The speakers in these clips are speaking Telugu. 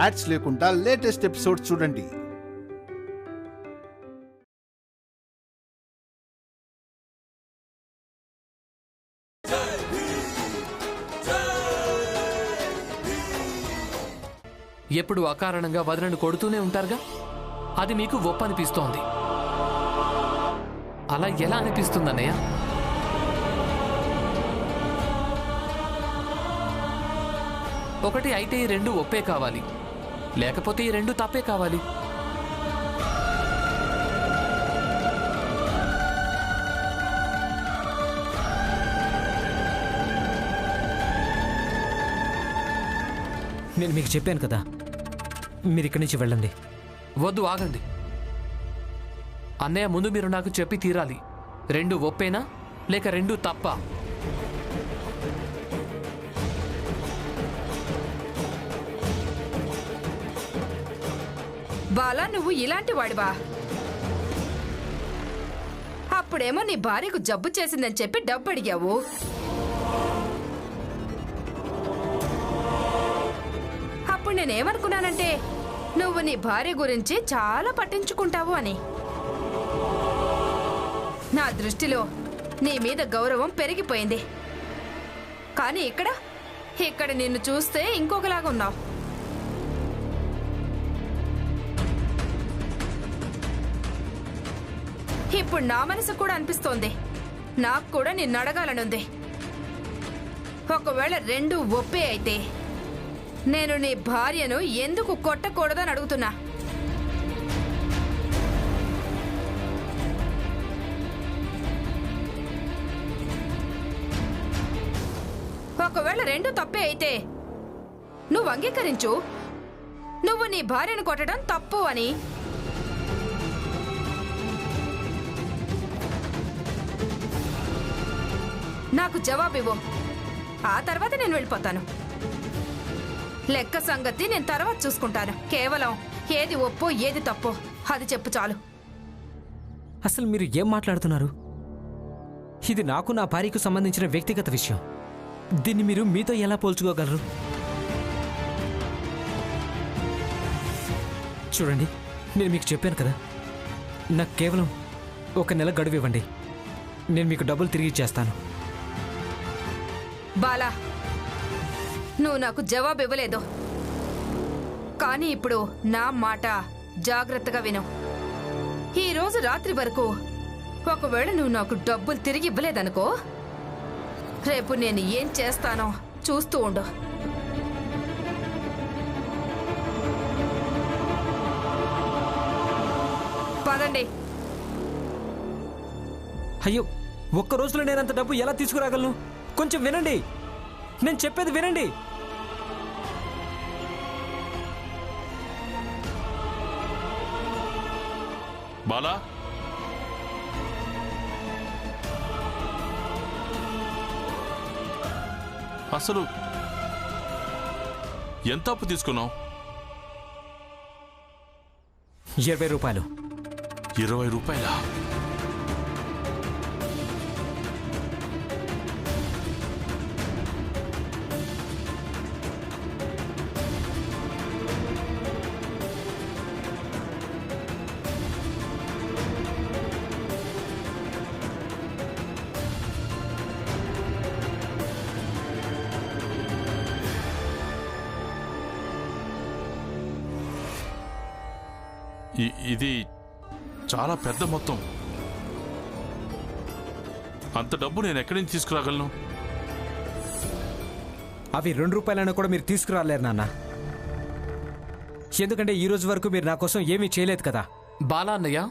యాడ్స్ లేకుండా లేటెస్ట్ ఎపిసోడ్స్ చూడండి. ఎప్పుడు అకారణంగా వదనను కొడుతూనే ఉంటారుగా, అది మీకు ఒప్పనిపిస్తోంది. అలా ఎలా అనిపిస్తుందన్నయ్య? ఒకటి అయితే ఈ రెండు ఒప్పే కావాలి, లేకపోతే ఈ రెండు తప్పే కావాలి. నేను మీకు చెప్పాను కదా, మీరు ఇక్కడి నుంచి వెళ్ళండి. వద్దు, ఆగండి అన్నయ్య. ముందు మీరు నాకు చెప్పి తీరాలి, రెండు ఒప్పేనా లేక రెండు తప్ప? బాలా, నువ్వు ఇలాంటి వాడివా? అప్పుడేమో నీ భార్యకు జబ్బు చేసిందని చెప్పి డబ్బు అడిగావు. అప్పుడు నేనేమనుకున్నానంటే నువ్వు నీ భార్య గురించి చాలా పట్టించుకుంటావు అని. నా దృష్టిలో నీ మీద గౌరవం పెరిగిపోయింది. కానీ ఇక్కడ నిన్ను చూస్తే ఇంకొకలాగా ఉన్నావు. ఇప్పుడు నా మనసు కూడా అనిపిస్తోంది, నాకు కూడా నిన్ను అడగాలనుంది. ఒకవేళ రెండు ఒప్పే అయితే నేను నీ భార్యను ఎందుకు కొట్టకూడదని అడుగుతున్నా. ఒకవేళ రెండు తప్పే అయితే నువ్వు అంగీకరించు, నువ్వు నీ భార్యను కొట్టడం తప్పు అని. నాకు జవాబివ్వు, ఆ తర్వాత నేను వెళ్ళిపోతాను. లెక్క సంగతి నేను తర్వాత చూసుకుంటాను. కేవలం ఏది ఒప్పో ఏది తప్పో అది చెప్పు చాలు. అసలు మీరు ఏం మాట్లాడుతున్నారు? ఇది నాకు నా భార్యకు సంబంధించిన వ్యక్తిగత విషయం. దీన్ని మీరు మీతో ఎలా పోల్చుకోగలరు? చూడండి, నేను మీకు చెప్పాను కదా, నాకు కేవలం 1 నెల గడువు ఇవ్వండి, నేను మీకు డబ్బులు తిరిగి ఇచ్చేస్తాను. బాలా, నువ్వు నాకు జవాబు ఇవ్వలేదు. కానీ ఇప్పుడు నా మాట జాగ్రత్తగా విను. ఈ రోజు రాత్రి వరకు ఒకవేళ నువ్వు నాకు డబ్బులు తిరిగి ఇవ్వలేదనుకో, రేపు నేను ఏం చేస్తానో చూస్తూ ఉండు. పదండి. అయ్యో, ఒక్క రోజులో నేనంత డబ్బు ఎలా తీసుకురాగలను? కొంచెం వినండి, నేను చెప్పేది వినండి. బాలా, అసలు ఎంత అప్పు తీసుకున్నావు? 20 రూపాయలు. 20 రూపాయలా? ఇది చాలా పెద్ద మొత్తం. అంత డబ్బు నేను ఎక్కడి నుంచి తీసుకురాగలను? అవి 2 రూపాయలైనా కూడా మీరు తీసుకురాలేరు నాన్న. ఎందుకంటే ఈ రోజు వరకు మీరు నా కోసం ఏమీ చేయలేదు కదా. బాలా అన్నయ్య,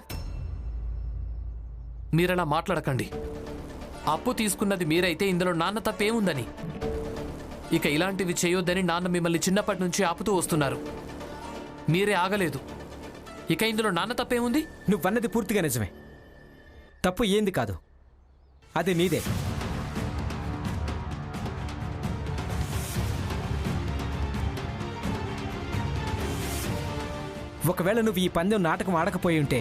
మీరలా మాట్లాడకండి. అప్పు తీసుకున్నది మీరైతే ఇందులో నాన్న తప్పేముందని? ఇక ఇలాంటివి చేయొద్దని నాన్న మిమ్మల్ని చిన్నప్పటి నుంచి ఆపుతూ వస్తున్నారు. మీరే ఆగలేదు. ఇక ఇందులో నాన్న తప్పేముంది? నువ్వన్నది పూర్తిగా నిజమే. తప్పు ఏంది కాదు, అది నీదే. ఒకవేళ నువ్వు ఈ పందెం నాటకం ఆడకపోయి ఉంటే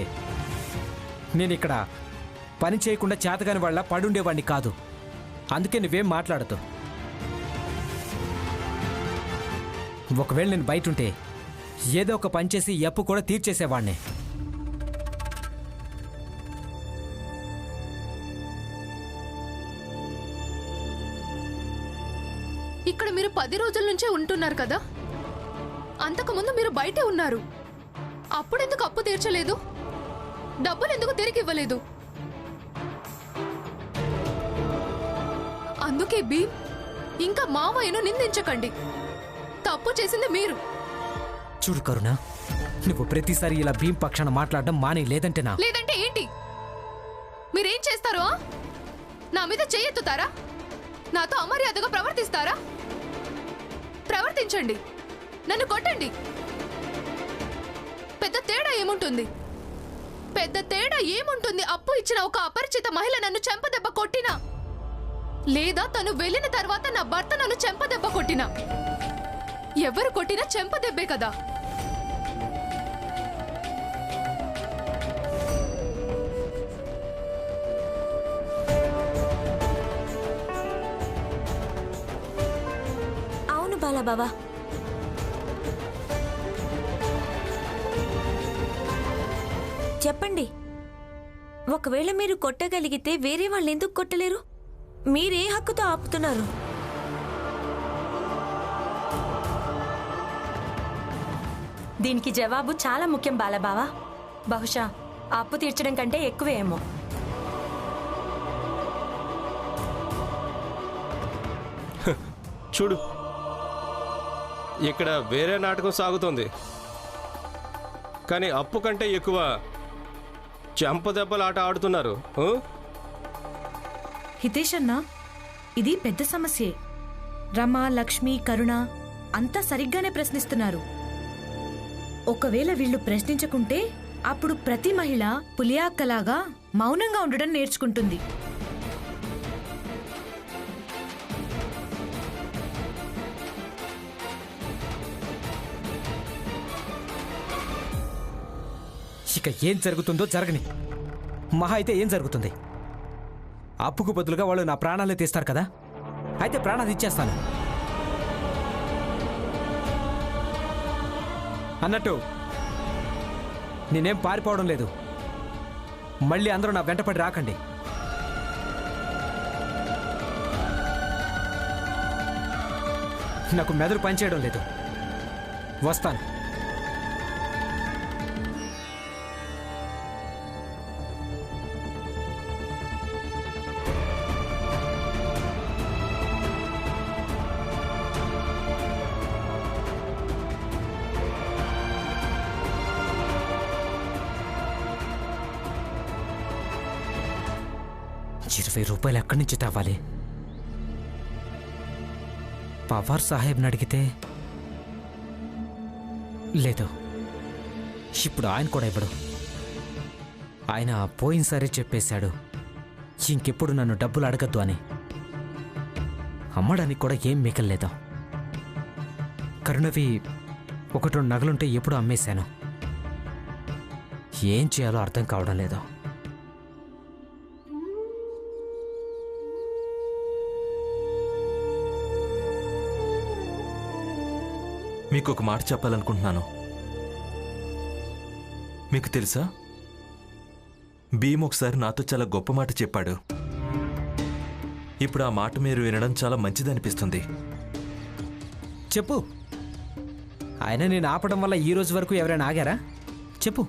నేను ఇక్కడ పని చేయకుండా చేతగాని వాళ్ళ పడుండేవాడిని కాదు. అందుకే నువ్వేం మాట్లాడతావు. ఒకవేళ నేను బయట ఉంటే ఏదో ఒక పని చేసి ఈ అప్పు కూడా తీర్చేసేవాణ్ణి. ఇక్కడ మీరు 10 రోజుల నుంచే ఉంటున్నారు కదా, అంతకుముందు మీరు బయటే ఉన్నారు. అప్పుడెందుకు అప్పు తీర్చలేదు? డబ్బులు ఎందుకు తిరిగి ఇవ్వలేదు? అందుకే భీమ్, ఇంకా మావయ్యను నిందించకండి. తప్పు చేసింది మీరు. చూడు కరుణ, నువ్వు ప్రతిసారి ఇలా భీమ్ పక్షాన మాట్లాడడం మానే, లేదంటేనా? లేదంటే ఏంటి? మీరేం చేస్తారో? నా మీద చెయ్యెత్తుతారా? నాతో అమర్యాదగా ప్రవర్తిస్తారా? ప్రవర్తించండి, నన్ను కొట్టండి. పెద్ద తేడా ఏముంటుంది? పెద్ద తేడా ఏముంటుంది? అప్పు ఇచ్చిన ఒక అపరిచిత మహిళ నన్ను చెంపదెబ్బ కొట్టినా, లేదా తను వెళ్ళిన తర్వాత నా భర్త నన్ను చెంపదెబ్బ కొట్టినా, ఎవరు కొట్టినా చెంపదెబ్బే కదా. అవును బాలాబావా, చెప్పండి. ఒకవేళ మీరు కొట్టగలిగితే వేరే వాళ్ళు ఎందుకు కొట్టలేరు? మీరే హక్కుతో ఆపుతున్నారు? దీనికి జవాబు చాలా ముఖ్యం బాలబావా. బహుశా అప్పు తీర్చడం కంటే ఎక్కువేమో. చూడు, ఇక్కడ వేరే నాటకం సాగుతోంది, కానీ అప్పు కంటే ఎక్కువ చెంపదెబ్బల ఆట ఆడుతున్నారు. హితేష్ అన్నా, ఇది పెద్ద సమస్యే. రమ, లక్ష్మి, కరుణ అంతా సరిగ్గానే ప్రశ్నిస్తున్నారు. ఒకవేళ వీళ్ళు ప్రశ్నించకుంటే అప్పుడు ప్రతి మహిళ పులియాక్కలాగా మౌనంగా ఉండడం నేర్చుకుంటుంది. ఇక ఏం జరుగుతుందో జరగని. మహా అయితే ఏం జరుగుతుంది? అప్పుకు బదులుగా వాళ్ళు నా ప్రాణాలే తీస్తారు కదా, అయితే ప్రాణాలు ఇచ్చేస్తాను. అన్నట్టు నేనేం పారిపోవడం లేదు. మళ్ళీ అందరూ నా వెంటపడి రాకండి. నాకు మెదడు పనిచేయడం లేదు. వస్తాను. ₹20 ఎక్కడి నుంచి తవ్వాలి? పవార్ సాహెబ్ని అడిగితే లేదు, ఇప్పుడు ఆయన కూడా ఇవ్వడు. ఆయన పోయినసారి చెప్పేశాడు ఇంకెప్పుడు నన్ను డబ్బులు అడగద్దు అని. అమ్మడానికి కూడా ఏం మిగల్లేదు. కరుణవి 1-2 నగలుంటే ఎప్పుడు అమ్మేశాను. ఏం చేయాలో అర్థం కావడం లేదు. మీకు ఒక మాట చెప్పాలనుకుంటున్నాను. మీకు తెలుసా, భీమ్ ఒకసారి నాతో చాలా గొప్ప మాట చెప్పాడు. ఇప్పుడు ఆ మాట మీరు వినడం చాలా మంచిదనిపిస్తుంది. చెప్పు. ఆయన నేను ఆపడం వల్ల ఈ రోజు వరకు ఎవరైనా ఆగారా? చెప్పు.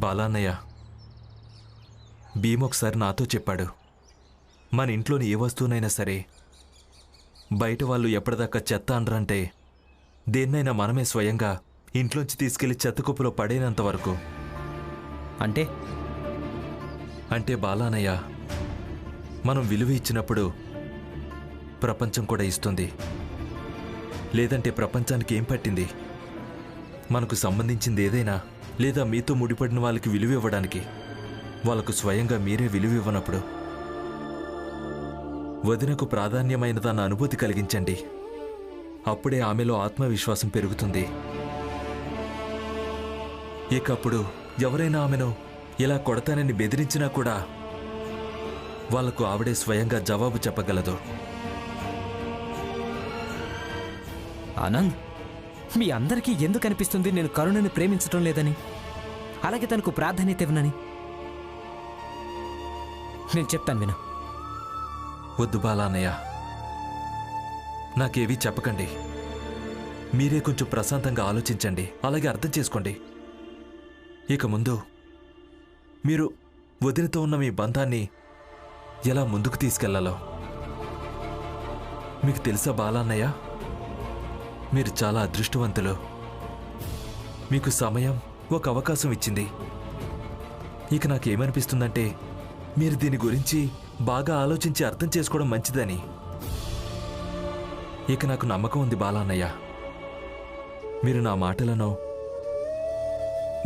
బాలాన్నయ్య, భీమ్ ఒకసారి నాతో చెప్పాడు, మన ఇంట్లోని ఏ వస్తువునైనా సరే బయట వాళ్ళు ఎప్పటిదాకా చెత్త అనరంటే దేన్నైనా మనమే స్వయంగా ఇంట్లోంచి తీసుకెళ్లి చెత్త కుప్పలో పడేనంత వరకు. అంటే బాలానయ్య, మనం విలువ ఇచ్చినప్పుడు ప్రపంచం కూడా ఇస్తుంది. లేదంటే ప్రపంచానికి ఏం పట్టింది? మనకు సంబంధించింది ఏదైనా లేదా మీతో ముడిపడిన వాళ్ళకి విలువ ఇవ్వడానికి వాళ్ళకు స్వయంగా మీరే విలువ ఇవ్వనప్పుడు వదినకు ప్రాధాన్యమైనదన్న అనుభూతి కలిగించండి. అప్పుడే ఆమెలో ఆత్మవిశ్వాసం పెరుగుతుంది. ఇకప్పుడు ఎవరైనా ఆమెను ఇలా కొడతానని బెదిరించినా కూడా వాళ్లకు ఆవిడే స్వయంగా జవాబు చెప్పగలదు. ఆనంద్, మీ అందరికీ ఎందుకు అనిపిస్తుంది నేను కరుణని ప్రేమించటం లేదని, అలాగే తనకు ప్రాధాన్యత ఇవ్వనని? నేను చెప్తాను విను. వద్దు బాలా అన్నయ్య, నాకేవీ చెప్పకండి. మీరే కొంచెం ప్రశాంతంగా ఆలోచించండి, అలాగే అర్థం చేసుకోండి. ఇక ముందు మీరు వదినతో ఉన్న మీ బంధాన్ని ఎలా ముందుకు తీసుకెళ్లాలో మీకు తెలుసా బాలా అన్నయ్య? మీరు చాలా అదృష్టవంతులు. మీకు సమయం, ఒక అవకాశం ఇచ్చింది. ఇక నాకేమనిపిస్తుందంటే మీరు దీని గురించి బాగా ఆలోచించి అర్థం చేసుకోవడం మంచిదని. ఇక నాకు నమ్మకం ఉంది బాలా అన్నయ్య, మీరు నా మాటలను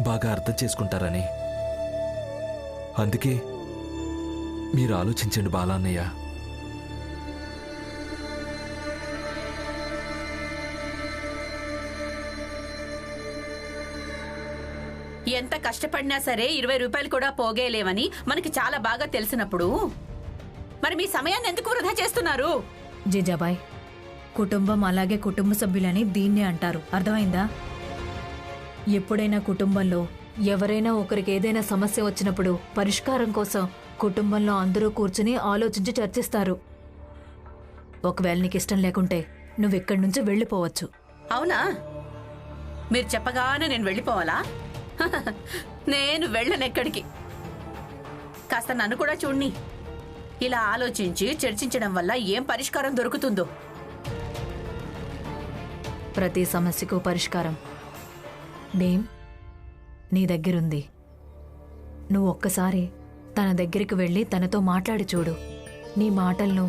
బాగా అర్థం చేసుకుంటారని. అందుకే మీరు ఆలోచించండి బాలా అన్నయ్య. ఎంత కష్టపడినా సరే 20 రూపాయలు కూడా పోగేయలేవని మనకి చాలా బాగా తెలిసినప్పుడు మరి మీ సమయాన్ని ఎందుకు వృధా చేస్తున్నారు? జిజాబాయ్, కుటుంబం అలాగే కుటుంబ సభ్యులని దీన్నే అంటారు. అర్థమైందా? ఎప్పుడైనా కుటుంబంలో ఎవరైనా ఒకరికి ఏదైనా సమస్య వచ్చినప్పుడు పరిష్కారం కోసం కుటుంబంలో అందరూ కూర్చుని ఆలోచించి చర్చిస్తారు. ఒకవేళ నీకు ఇష్టం లేకుంటే నువ్వు ఇక్కడి నుంచి వెళ్ళిపోవచ్చు. అవునా? మీరు చెప్పగానే నేను వెళ్ళిపోవాలా? నేను వెళ్ళనెక్కడికి. కాస్త నన్ను కూడా చూడ్ని. ఇలా ఆలోచించి చర్చించడం వల్ల ఏం పరిష్కారం దొరుకుతుందో. ప్రతి సమస్యకు పరిష్కారం భీమ్ నీ దగ్గరుంది. నువ్వు ఒక్కసారి తన దగ్గరికి వెళ్ళి తనతో మాట్లాడి చూడు. నీ మాటలను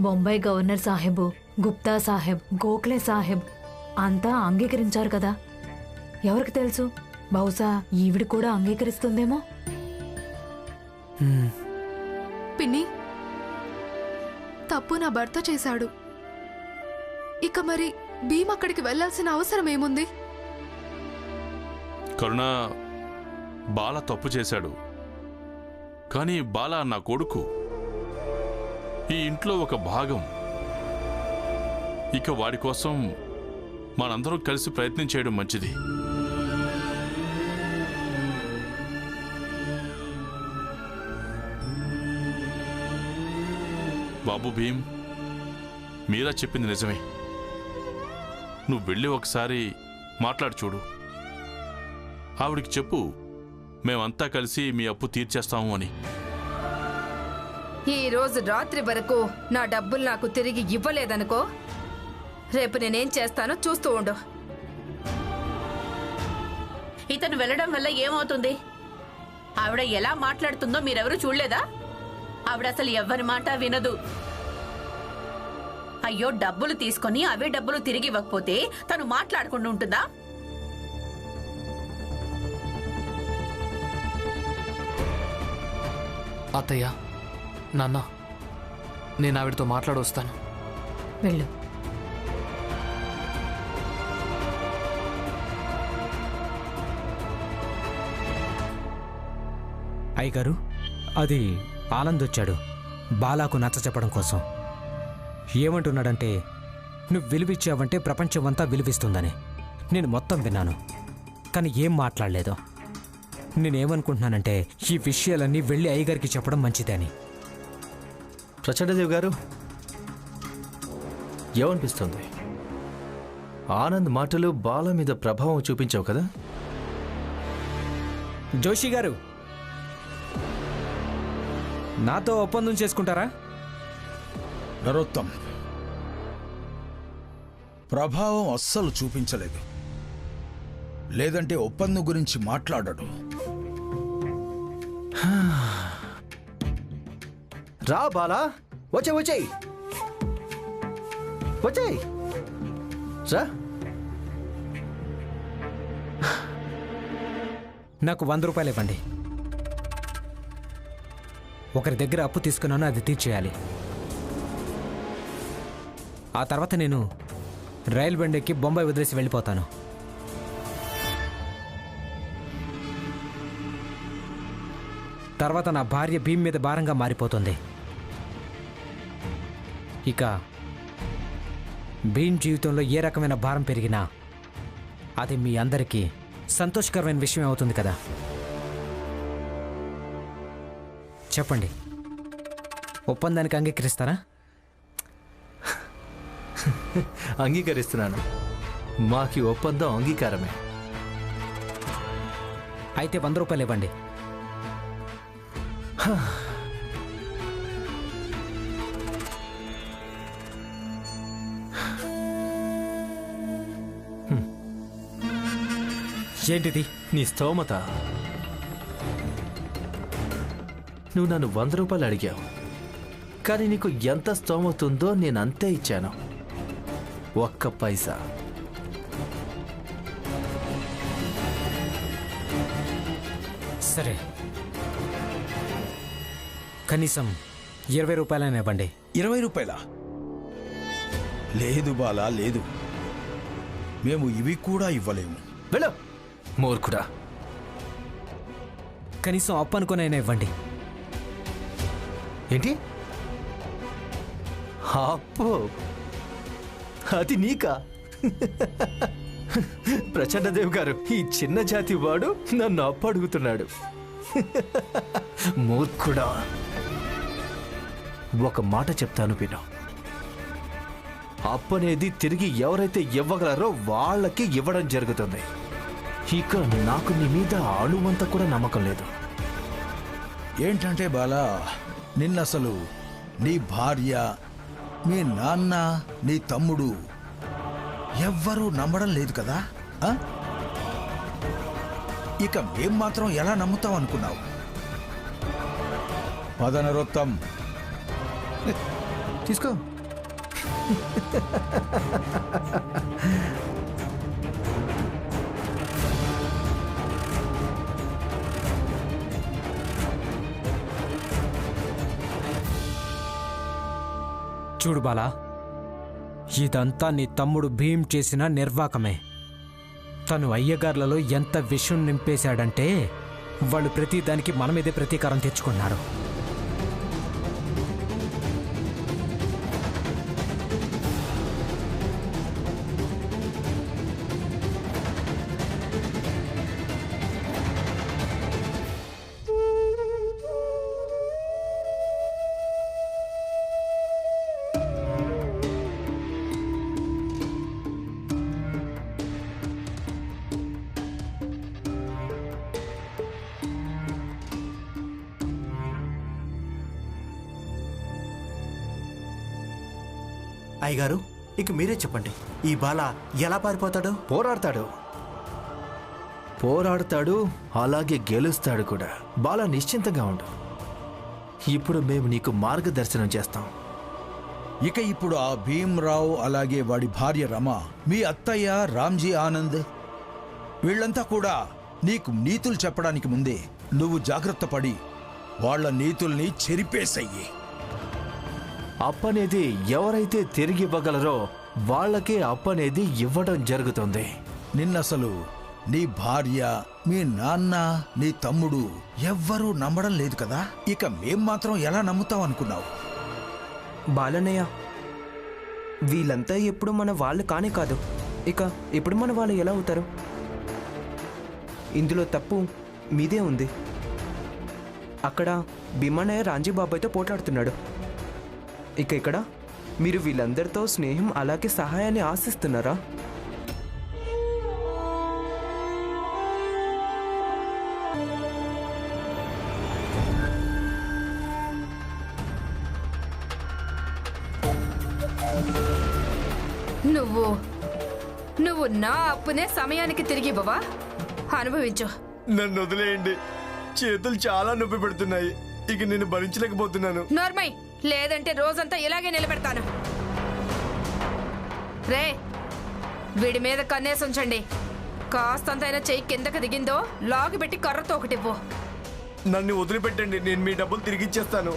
బొంబాయి గవర్నర్ సాహెబు, గుప్తా సాహెబ్, గోఖలే సాహెబ్ అంతా అంగీకరించారు కదా. ఎవరికి తెలుసు, బహుశా ఈవిడ కూడా అంగీకరిస్తుందేమో. పిన్ని, తప్పు నా భర్త చేశాడు. ఇక మరి భీమ్ అక్కడికి వెళ్లాల్సిన అవసరం ఏముంది? కరుణ, బాల తప్పు చేశాడు. కానీ బాల నా కొడుకు, ఈ ఇంట్లో ఒక భాగం. ఇక వాడి కోసం మనందరం కలిసి ప్రయత్నం చేయడం మంచిది. బాబు భీమ్, మీరా చెప్పింది నిజమే. నువ్వు వెళ్ళి ఒకసారి మాట్లాడి చూడు. ఆవిడికి చెప్పు, మేమంతా కలిసి మీ అప్పు తీర్చేస్తాము అని. ఈ రోజు రాత్రి వరకు నా డబ్బులు నాకు తిరిగి ఇవ్వలేదనుకో, రేపు నేనేం చేస్తానో చూస్తూ ఉండు. ఇతను వెళ్ళడం వల్ల ఏమవుతుంది? ఆవిడ ఎలా మాట్లాడుతుందో మీరెవరూ చూడలేదా? ఆవిడ అసలు ఎవ్వరి మాట వినదు. అయ్యో, డబ్బులు తీసుకొని అవే డబ్బులు తిరిగి ఇవ్వకపోతే తను మాట్లాడకుండా ఉంటుందా? అత్తయ్య, నాన్న, నేను ఆవిడతో మాట్లాడొస్తాను. వెళ్ళు. అయ్యగారు, అది ఆనంద్ వచ్చాడు బాలాకు నచ్చ చెప్పడం కోసం. ఏమంటున్నాడంటే నువ్వు విలువిచ్చావంటే ప్రపంచం అంతా విలువిస్తుందని. నేను మొత్తం విన్నాను, కానీ ఏం మాట్లాడలేదు. నేనేమనుకుంటున్నానంటే ఈ విషయాలన్నీ వెళ్ళి అయ్యగారికి చెప్పడం మంచిదే అని. ప్రచండదేవ్ గారు, ఏమనిపిస్తుంది? ఆనంద్ మాటలు బాల మీద ప్రభావం చూపించావు కదా? జోషి గారు, నాతో ఒప్పందం చేసుకుంటారా? నరోత్తమ్, ప్రభావం అస్సలు చూపించలేదు. లేదంటే ఒప్పందం గురించి మాట్లాడడు. రా బాలా, వచ్చేయ్ రా. నాకు 100 రూపాయలు ఇవ్వండి. ఒకరి దగ్గర అప్పు తీసుకున్నాను, అది తీర్చేయాలి. ఆ తర్వాత నేను రైలు బండి ఎక్కి బొంబాయి వదిలేసి వెళ్ళిపోతాను. తర్వాత నా భార్య భీమ్ మీద భారంగా మారిపోతుంది. ఇక భీమ్ జీవితంలో ఏ రకమైన భారం పెరిగినా అది మీ అందరికీ సంతోషకరమైన విషయం అవుతుంది కదా. చెప్పండి, ఒప్పందానికి అంగీకరిస్తారా? అంగీకరిస్తున్నాను. మాకి ఒప్పందం అంగీకారమే. అయితే 100 రూపాయలు ఇవ్వండి. ఏంటిది? నీ స్తోమత. నువ్వు నన్ను 100 రూపాయలు అడిగావు, కానీ నీకు ఎంత స్తోమత ఉందో నేను అంతే ఇచ్చాను. 1 పైసా. సరే, కనీసం 20 రూపాయలైనా ఇవ్వండి. 20 రూపాయలా? లేదు బాలా, లేదు. మేము ఇవి కూడా ఇవ్వలేము. వెళ్ళు మూర్ఖుడా. కనీసం అప్పు అనుకునైనా ఇవ్వండి. ఏంటి అప్పు? అది నీకా? ప్రచండదేవ్ గారు, ఈ చిన్న జాతి వాడు నన్ను అప్పు అడుగుతున్నాడు. మూర్ఖుడా. ఒక మాట చెప్తాను విను. అప్పు అనేది తిరిగి ఎవరైతే ఇవ్వగలరో వాళ్ళకి ఇవ్వడం జరుగుతుంది. ఇక నాకు నీ మీద అణువంత కూడా నమ్మకం లేదు. ఏంటంటే బాలా, నిన్నసలు నీ భార్య, మీ నాన్న, నీ తమ్ముడు ఎవ్వరూ నమ్మడం లేదు కదా? ఇక మేం మాత్రం ఎలా నమ్ముతాం అనుకున్నావు? పదనరోత్తం తీసుకో. చూడు బాలా, ఇదంతా నీ తమ్ముడు భీమ్ చేసిన నిర్వాకమే. తను అయ్యగార్లలో ఎంత విషం నింపేశాడంటే వాళ్ళు ప్రతిదానికి మన మీదే ప్రతీకారం తెచ్చుకున్నారు. అయ్యగారు, ఇక మీరే చెప్పండి, ఈ బాల ఎలా పారిపోతాడు? పోరాడతాడు, అలాగే గెలుస్తాడు కూడా. బాలా నిశ్చింతంగా ఉండు. ఇప్పుడు మేము నీకు మార్గదర్శనం చేస్తాం. ఇక ఇప్పుడు ఆ భీమ్రావు, అలాగే వాడి భార్య రమ, మీ అత్తయ్య రామ్జీ ఆనంద్, వీళ్ళంతా కూడా నీకు నీతులు చెప్పడానికి ముందే నువ్వు జాగ్రత్త పడి వాళ్ళ నీతుల్ని చెరిపేసయ్యి. అప్పనేది ఎవరైతే తిరిగి ఇవ్వగలరో వాళ్ళకే అప్పనేది ఇవ్వడం జరుగుతుంది. నిన్నసలు నీ భార్య, మీ నాన్న, నీ తమ్ముడు ఎవ్వరూ నమ్మడం లేదు కదా? ఇక మేం మాత్రం ఎలా నమ్ముతాం అనుకున్నావు? బాలన్నయ్య, వీళ్ళంతా ఎప్పుడు మన వాళ్ళు కానే కాదు. ఇక ఇప్పుడు మన వాళ్ళు ఎలా అవుతారు? ఇందులో తప్పు మీదే ఉంది. అక్కడ భీమన్నయ్య రాంజీ బాబాయ్తో పోట్లాడుతున్నాడు. ఇక ఇక్కడ మీరు వీళ్ళందరితో స్నేహం అలాగే సహాయాన్ని ఆశిస్తున్నారా? నువ్వు నా అప్పునే సమయానికి తిరిగి ఇవ్వవా? అనుభవించు. నన్ను వదిలేయండి, చేతులు చాలా నొప్పి పెడుతున్నాయి. ఇక నేను భరించలేకపోతున్నాను. నార్మై, లేదంటే రోజంతా ఇలాగే నిలబెడతాను. రే, వీడి మీద కన్నేసి ఉంచండి. కాస్తంతైనా చెయ్యి కిందకు దిగిందో లాగి పెట్టి కర్రతో ఒకటివ్వు. నన్ను వదిలిపెట్టండి, నేను మీ డబ్బులు తిరిగి ఇచ్చేస్తాను.